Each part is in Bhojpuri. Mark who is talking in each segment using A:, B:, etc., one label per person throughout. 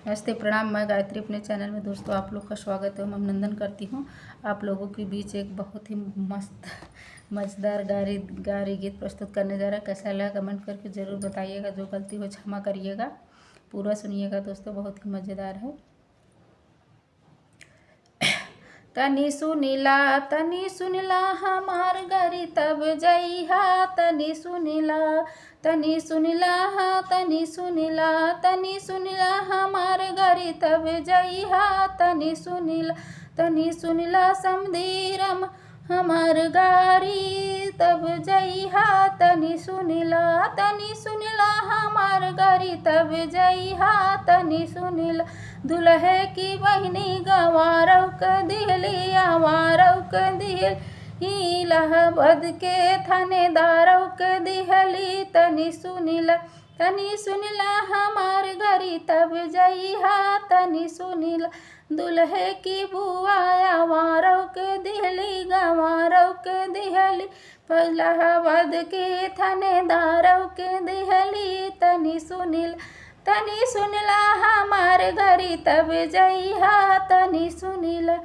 A: नमस्ते, प्रणाम। मैं गायत्री अपने चैनल में दोस्तों आप लोग का स्वागत है। मैं नंदन करती हूँ आप लोगों के बीच एक बहुत ही मस्त मज़ेदार गारी गीत प्रस्तुत करने जा रहा है। कैसा लगा कमेंट करके ज़रूर बताइएगा। जो गलती हो क्षमा करिएगा। पूरा सुनिएगा दोस्तों, बहुत ही मज़ेदार है। तनी सुनिला हमार गरी तब जइहा। तनी सुनिला तनी सुनिला तनी सुनिला हमार गरी तब जइहा। तनी सुनिला समधीरम हमार गारी तब जइहा। तनी सुनिला हमार गारी तब जइहा। तनी सुनिला दुल्हे की बहिनी गंवारव क दिहली आवारव क दिहल इलाहाबाद के थानेदारव क दिहली। तनी सुनिला हमार घरी तब जइहा। तनी सुनिला दुल्हे की बुआ आवारव क दिहली गंवारव क दिहली इलाहाबाद के थानेदारव के दिहली। तनी सुनिला हमार घरी तब जइहा। तनी सुनिला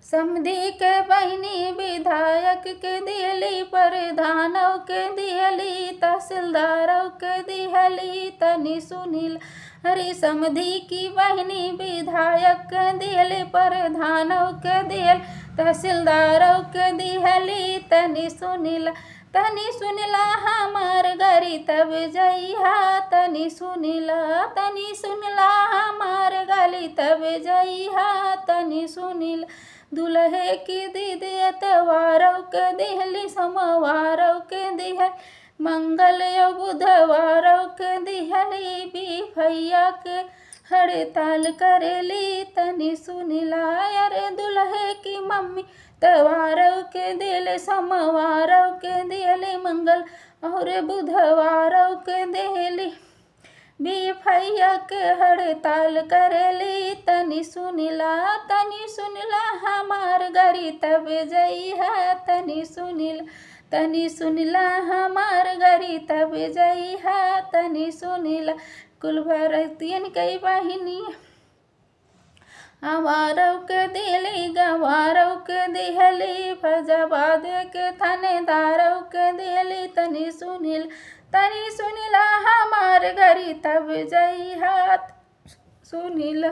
A: समधी के बहिनी विधायक के दिहली प्रधानव के दिहली तहसीलदारव के दिहली। तनी सुनिला हरी समधी की बहिनी विधायक के दिहली प्रधानव के दिहल तहसीलदारव के दिहली। तनी सुनिला हमार घरी तब जइहा। तनी सुनिला हमार गली तब जइहा। तनी सुनिला दुल्हे की दीदी एतवारव के दिहली सोमवारव के दिहल मंगल या बुधवारव के दिहली बिफैया के हड़ताल करेली। तनी सुनिला अरे दुल्हे की मम्मी तवारव के दिल सोमवारव के दिहली मंगल और बुधवारव के दिहली बिफैया के हड़ताल करेली। तनी सुनिला हमार घरी तब जइहा। तनी सुनिला हमार घरी तब जइहा। तनी सुनिला कुल भरतियन कई बहिनी आवारव के दिहली गंवारव के दिहली फैजाबाद के थानेदारव के दिहली। तनी सुनिला हमार घरी तब जइहा। सुनिला।